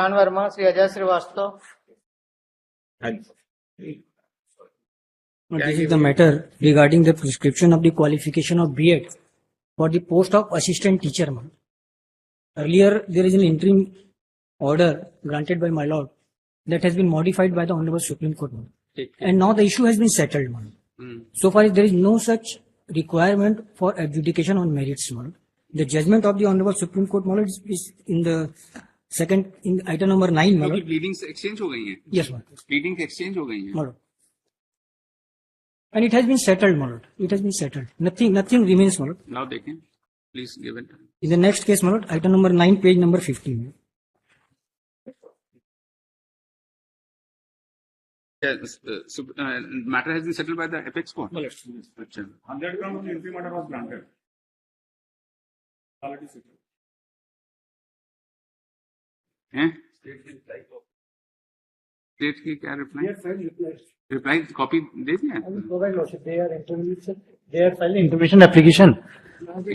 Ishan Verma, Shri Ajay Srivastava. This is the matter regarding the prescription of the qualification of B.Ed for the post of assistant teacher. Earlier, there is an interim order granted by my lord that has been modified by the Honorable Supreme Court. And now the issue has been settled. So far, there is no such requirement for adjudication on merits. The judgment of the Honorable Supreme Court is in the second, in item number 9. Pleadings exchange हो गई हैं. Yes, madam. Pleadings exchange हो गई हैं. Madam. And it has been settled, my lord. It has been settled. Nothing remains, my lord. Now देखें. Please give it. In the next case, my lord, item number 9, page number 15. Matter has been settled by the apex court. अच्छा. 100 ground of interim order was granted. Already settled. हैं? State की क्या reply? Yes, sir. Reply copy दे दिया? I will provide lordship. They are filing intervention application.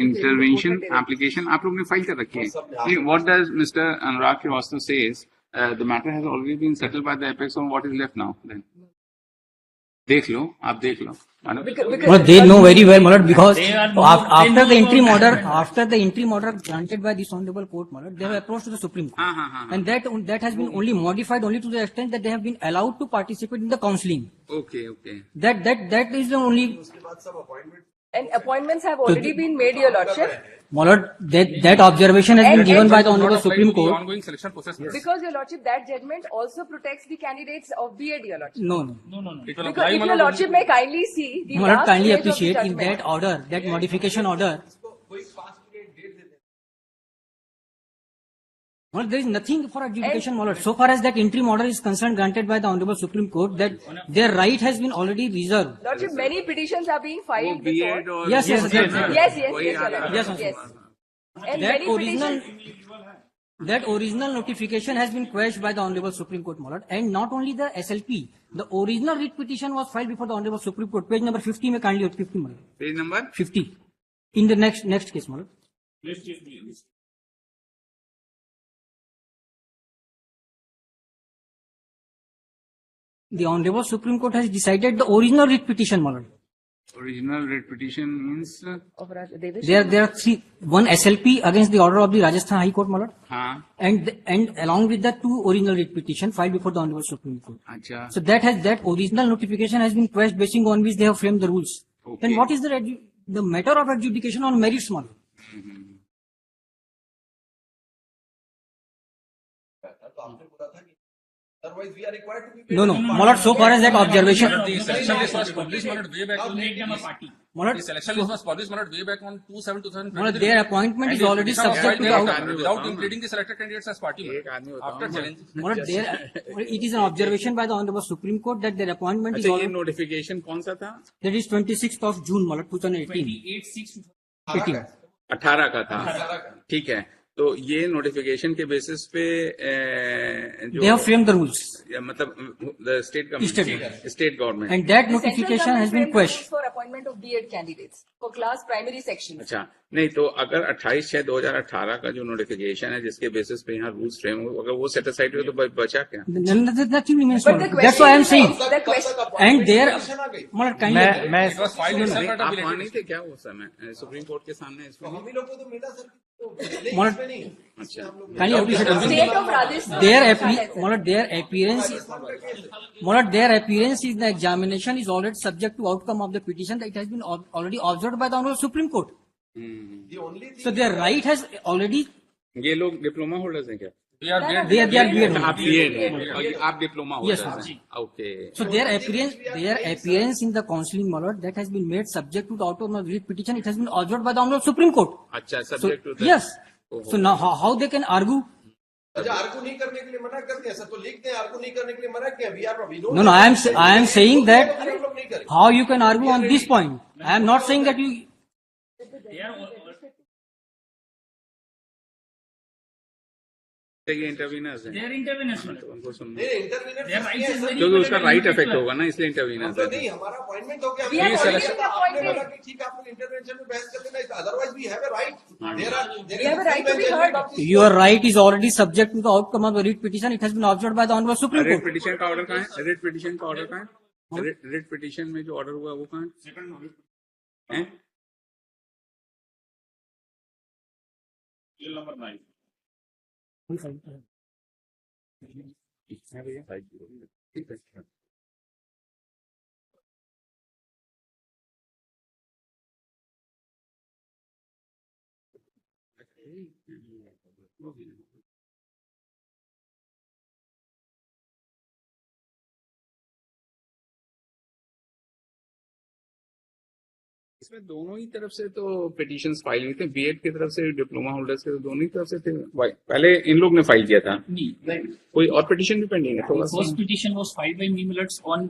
Intervention application आप लोग ने file कर रखी है. What does Mr. Anurag Srivastava says? The matter has already been settled by the apex. On what is left now? Then देख लो, आप देख लो. Well, they know very well, my lord, because after the interim order granted by this honorable court, my lord, they have approached to the Supreme Court, and that has been only modified only to the extent that they have been allowed to participate in the counselling. Okay. That is the only. And appointments have already been made, your lordship. My lord, that observation has been given by the honorable Supreme Court. Ongoing selection process. Because, your lordship, that judgment also protects the candidates of B.Ed, your lordship. No. Because if your lordship may kindly see the My lord, last kindly page of the appreciate in judgment. that order, that modification order. Well, there is nothing for adjudication, my lord. So far as that interim order is concerned, granted by the Honorable Supreme Court, that their right has been already reserved. Lordship, many petitions are being filed B.Ed before. or Yes. Yes, your lordship. Yes. And That many petitions. That original notification has been quashed by the Honorable Supreme Court, my lord. And not only the SLP, the original writ petition was filed before the Honorable Supreme Court. Page number 50, may kindly 50, my lord. Page number 50. In the next case, my lord. List is please. The Honorable Supreme Court has decided the original writ petition, my lord. original writ petition means. Of Devesh. There are three. One SLP against the order of the Rajasthan High Court, my lord. And along with that, two original writ petition filed before the Honorable Supreme Court. अच्छा. So that original notification has been quashed, basing on which they have framed the rules. Okay. Then what is the matter of adjudication on merits, my lord? Otherwise, we are required to be. No, my lord. So far as that observation. The selection list was published way back on. My lord, The selection list was published way back on 2/7/2023. my lord, their appointment is already subject to the out. Without including the selected candidates as party. After challenge. My lord, it is an observation by the Honorable Supreme Court that their appointment is अच्छा, ये already. Notification कौन सा था? That is 26th of June, my lord, 2018. 18. 18 का था. ठीक है. तो ये नोटिफिकेशन के बेसिस पे जो They have framed the rules. मतलब the state government. And that The central notification has been government framed quashed. rules for appointment of B.Ed candidates for class primary section. अच्छा, नहीं तो अगर 28/6/2018 का जो नोटिफिकेशन है जिसके बेसिस पे यहाँ रूल्स फ्रेम हो, अगर वो सेटिसाइड हो तो बचा क्या? Nothing remains. But the That's why I am question saying. is the question. And there, my lord, kindly. It was filed in separate आप appeal. वहाँ नहीं थे क्या उस समय सुप्रीम कोर्ट के सामने इसमें? हम ही लोग को तो मिला सर. My lord, अच्छा, kindly appreciate one thing. State of Rajasthan. My lord, their appearance in the examination is already subject to outcome of the petition that has been already observed by the Honorable Supreme Court. The only thing. So their right has already. ये लोग diploma holders हैं क्या? We are They are B.Ed. आप BEd आप diploma Yes, holders हैं. Okay. So their appearance in the counselling, my lord, that has been made subject to the outcome of the petition. It has been observed by the Honorable Supreme Court. अच्छा, So subject to yes. So now how they can argue? अच्छा, argue नहीं करने के लिए मना करते हैं sir, तो लिखते हैं आर्गू नहीं करने के लिए मना किया. We are No, I am saying that हम लोग नहीं करेंगे. how you can argue on this point. I am not saying that you. ये इंटरवीनर्स है, They are interveners. उनको सुनना, नहीं इंटरव्यूनर Their rights is very क्योंकि उसका important. राइट इफेक्ट होगा ना, इसलिए इंटरवीनर्स तो है. नहीं हमारा अपॉइंटमेंट हो गया We have already आपने appointed. बोला कि ठीक है आप लोग इंटरवेंशन में बहस कर लेना, otherwise we have a right, We have a right to be heard. Your right is already subject to the outcome of the writ petition. It has been observed by the Honorable Supreme red Court. Petition का order कहाँ है? Red petition का order कहाँ है? Red petition में जो order हुआ वो कहाँ है? हैं? Bill number 9. है भैया? ठीक है. इसमें दोनों ही तरफ से तो पिटीशंस फाइल हुई थे, बीएड की तरफ से, डिप्लोमा होल्डर्स के, दोनों ही तरफ से थे. पहले इन लोग ने फाइल किया था, कोई और पिटीशन भी पेंडिंग है? थोड़ा सा First petition was filed by me millets on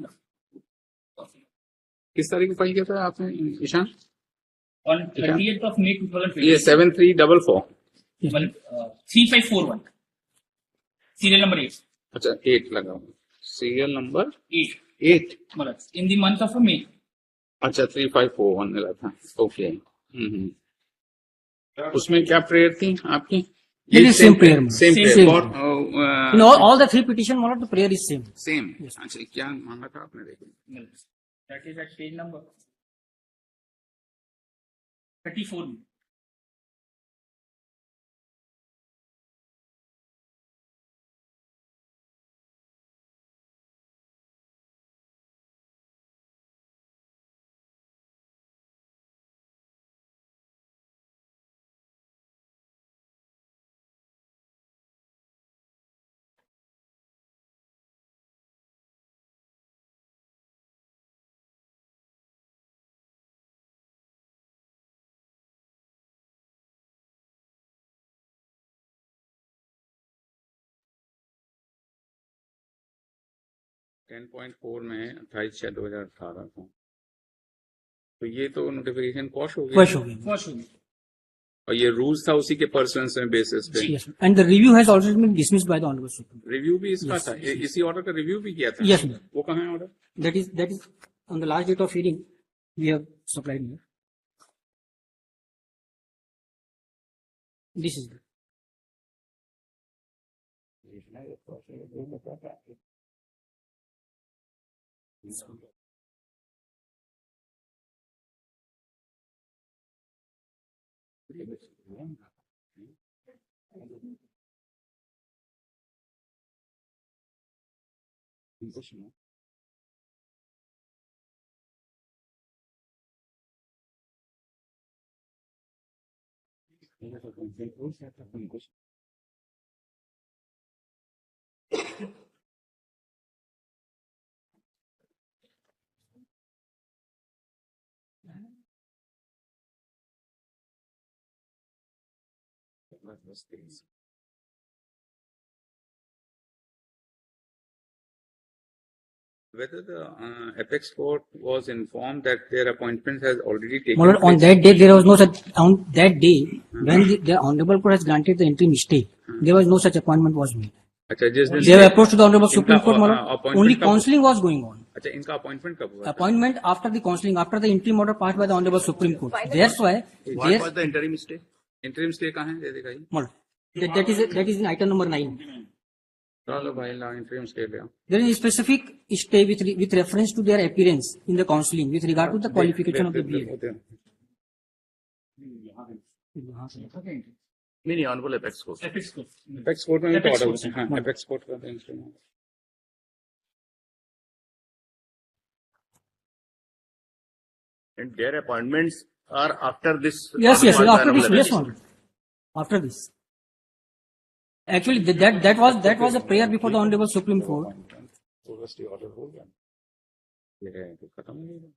किस तारीख को फाइल किया था आपने ईशान? 30th of May 2020. ये 7344. 3541. Serial number 8. अच्छा 8 लगा हुआ, serial number 8. 8. In the month of May. अच्छा 3541 मिला था. ओके. उसमें क्या प्रेयर थी आपकी? It is same prayer. Same Same prayer. prayer. In all the three petition, the prayer is same. Same. अच्छा क्या मांगा था आपने? देखो That is at page number 34. Ten 10.4 में 28/6/2018 को, तो ये तो नोटिफिकेशन क्वॉश हो गया. Quash हो गया. First one. और ये रूल्स था उसी के पर्सनस में बेसिस पे. Yes, sir. And the review has already been dismissed by the Honorable Supreme Court. Review भी इसका था, इसी ऑर्डर का रिव्यू भी किया था. Yes, sir. वो कहाँ है order? That is on the last date of hearing we have supplied here. This is whether the apex court was informed that their appointment has already taken Malad, on place. that day there was no such on that day when the Honorable Court has granted the interim stay. There was no such appointment was made. अच्छा जिस दिन They were approached to the Honorable इनका, Supreme Court. Malad, appointment only कब- counselling was going on. अच्छा इनका appointment कब हुआ? Appointment after the counselling, after the interim order passed by the Honorable Supreme Court. That's why What was the interim stay? interim stay कहाँ है? दे दिखाइए. Malad, that is in item number 9. चलो भाई ला interim stay ले आओ. There is a specific stay with reference to their appearance in the counselling with regard to the qualification of the BA. नहीं honourable apex court. Apex court. Apex court में भी तो Apex order court, होता है. हाँ apex court का instrument. And their appointments are after this. Yes, after the after this, honorable yes, application. Malad. After this. Actually, that was a prayer before the Honorable Supreme Court. Order हो गया. ये तो खत्म हो गया.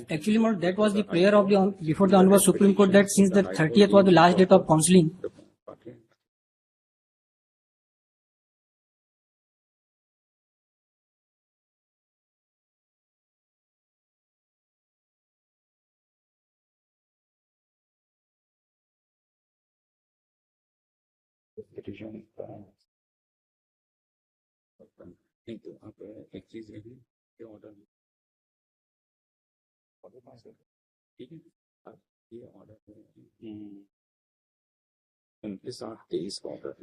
Actually, Malad, that was the prayer of the before the Honorable Supreme Court that since the 30th was the last date of counselling, petition नहीं तो आप एक चीज रही कि ऑर्डर ठीक है आप ये ऑर्डर 29/23 का ऑर्डर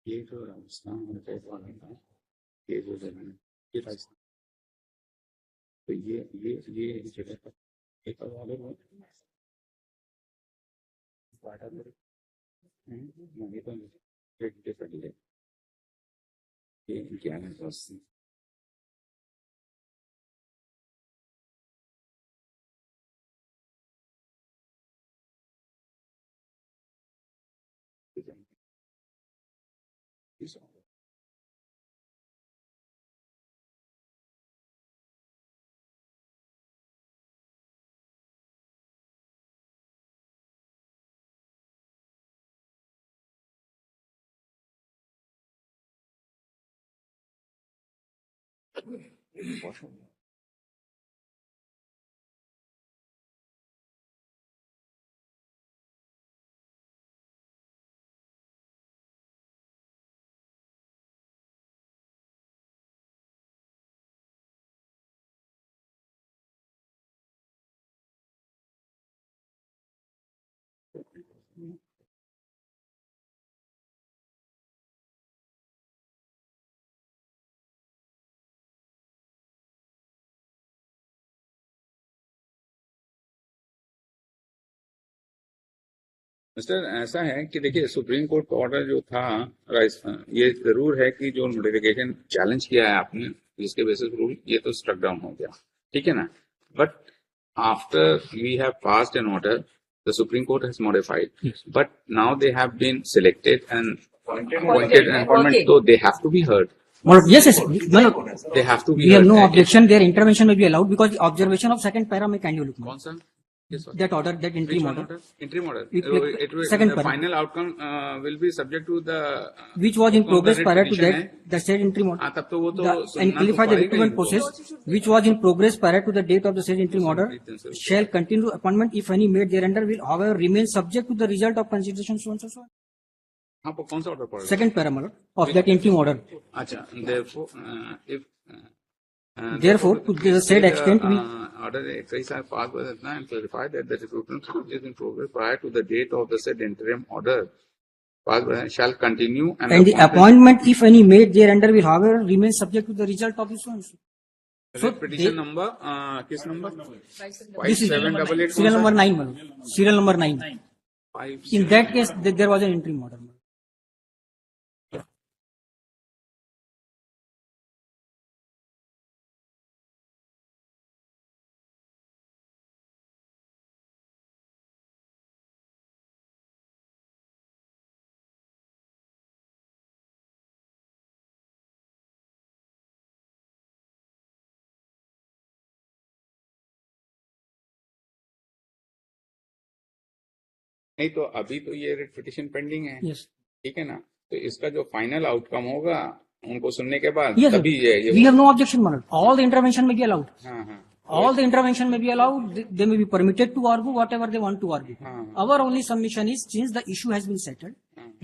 ये जो राजस्थान ये जो जगह ये राजस्थान तो ये जगह पर एक ऑर्डर हुआ नहीं तो ये क्या है बस मिस्टर ऐसा है कि देखिए सुप्रीम कोर्ट का ऑर्डर जो था राजस्थान ये जरूर है कि जो नोटिफिकेशन चैलेंज किया है आपने जिसके बेसिस रूल ये तो स्ट्रक डाउन हो गया ठीक है ना but after we have passed an order the Supreme Court has modified but now they have been selected and appointed and appointment so they have to be heard. Yes, They have to be we heard. have no objection. Their intervention may be allowed because the observation of second para may kindly look. कौन सा that order, that interim order. Interim order. It will, second the final outcome will be subject to the which was in progress prior to that. The said interim order. तब तो वो तो and clarify the recruitment process which was in progress prior to the date of the said interim order shall continue appointment if any made thereunder will however remain subject to the result of consideration so and so. हाँ कौन सा order पड़ा? Second para of that interim order. अच्छा therefore if therefore to the said extent we order exercise passed by the and clarify that the recruitment is in progress prior to the date of the said interim order passed by shall continue and the appointment if any made thereunder will however remain subject to the result of this one. So petition number किस number? This is 5788 serial number 9 serial number 9. In that case there was an interim order. नहीं तो अभी तो ये writ petition pending है Yes. ठीक है ना तो इसका जो फाइनल आउटकम होगा उनको सुनने के बाद Yes, तभी ये we have no objection, Manoj. All the intervention may be allowed. हाँ हाँ All the intervention may be allowed. They may be permitted to argue whatever they want to argue. Our only submission is since the issue has been settled,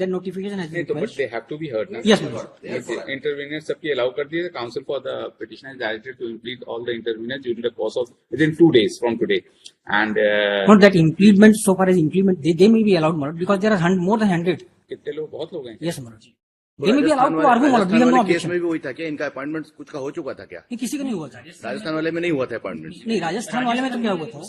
the notification has नहीं been तो but filed. They have to be heard ना Yes, Manoj. Intervener सबकी allow कर दिए counsel for the petition is directed to implead all the intervener during the course of within 2 days from today and Not that implement, so far as implement, they may be allowed, Manoj, because there are more than 100. कितने लोग बहुत लोग हैं Yes, Manoj. They may be allowed to argue, Manoj. We have no case objection. में भी वही था क्या इनका अपॉइंटमेंट कुछ का हो चुका था क्या? ये किसी का नहीं हुआ था. राजस्थान वाले में नहीं हुआ था अपॉइंटमेंट. नहीं, राजस्थान वाले में तो क्या हुआ था?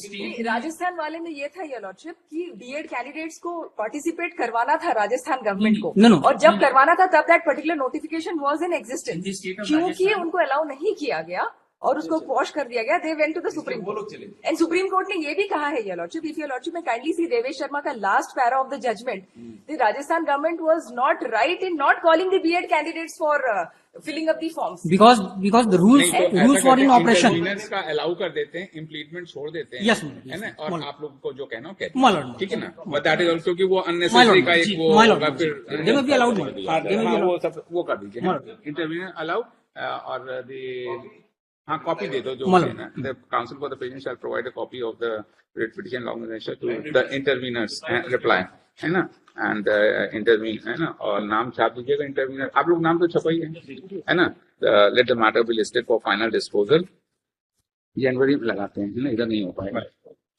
राजस्थान वाले में ये था ये लॉर्डशिप कि बीएड कैंडिडेट्स को पार्टिसिपेट करवाना था राजस्थान गवर्नमेंट को No, no. और जब करवाना था तब that particular notification was in existence क्योंकि उनको अलाउ नहीं किया गया और उसको क्वॉश कर दिया गया. They went to the Supreme Court and Supreme court ने ये भी कहा है ये लॉर्डशिप इफ योर लॉर्डशिप में काइंडली सी देवेश शर्मा का last para of the judgment the Rajasthan government was not right in not calling the BEd candidates for filling up the forms Because the rules were in operation. Interveners का allow कर देते हैं इम्प्लीटमेंट छोड़ देते हैं Yes, Manoj. है ना और आप लोग को जो कहना हो My lord. ठीक है ना बट दैट इज ऑल्सो कि वो My अननेसेसरी lord. का एक वो My lord. होगा फिर They may be allowed, Manoj. They may be हाँ, allowed. वो सब वो कर दीजिए इंटरवीनर अलाउ और हाँ कॉपी दे दो जो मतलब the counsel for the patient shall provide a copy of the writ petition organisation to the interveners reply, है ना, एंड इंटरवीन, है ना, और नाम छाप दीजिएगा इंटरवीनर, आप लोग नाम तो छपा ही है ना। Let the matter be listed for final disposal. जनवरी में लगाते हैं ना, इधर नहीं हो पाएगा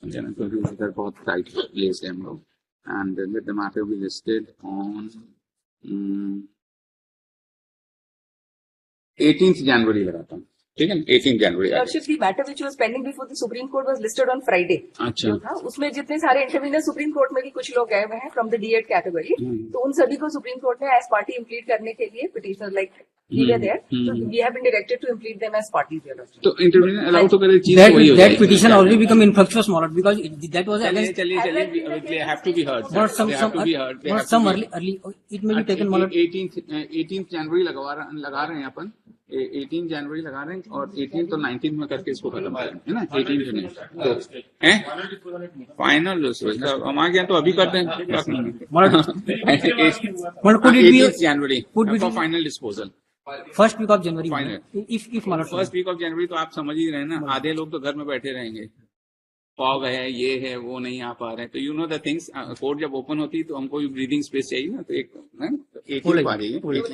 क्योंकि इधर बहुत टाइट प्लेस है हम लोग। And let the matter be listed on 18th जनवरी लगाता हूँ, ठीक है, 18 जनवरी। Lordship, the matter which was pending before the Supreme Court was listed on Friday. अच्छा, जो था उसमें जितने सारे इंटरव्यूनर सुप्रीम कोर्ट में भी कुछ लोग गए हुए हैं फ्रॉम द D8 कैटेगरी, तो उन सभी को सुप्रीम कोर्ट ने एज पार्टी इम्प्लीट करने के लिए petitioner like we were there, so we have been directed to implead them as parties. तो इंटरव्यूनर अलाउ तो करे चीज that वही हो that जाएगी। petition already become infructuous, my lord, because that was against. चलिए they have to be heard, sir. But some They have to be heard. They but have some to be- early it may be taken, my lord. 18th जनवरी लगा रहे हैं अपन, 18 जनवरी लगा रहे हैं और 18 तो 19 में करके इसको खत्म करेंगे, है ना, 18 से नहीं तो हैं फाइनल हम आ गया तो अभी करते हैं। Could it be 18th January could be for final disposal, first week of January? Final. If my lord, first week of January तो आप समझ ही रहे हैं ना, आधे लोग तो घर में बैठे रहेंगे, फॉग है, ये है, वो नहीं आ पा रहे हैं, तो you know the things, court जब ओपन होती है तो हमको ब्रीदिंग स्पेस चाहिए ना, तो एक ही आ जाइए।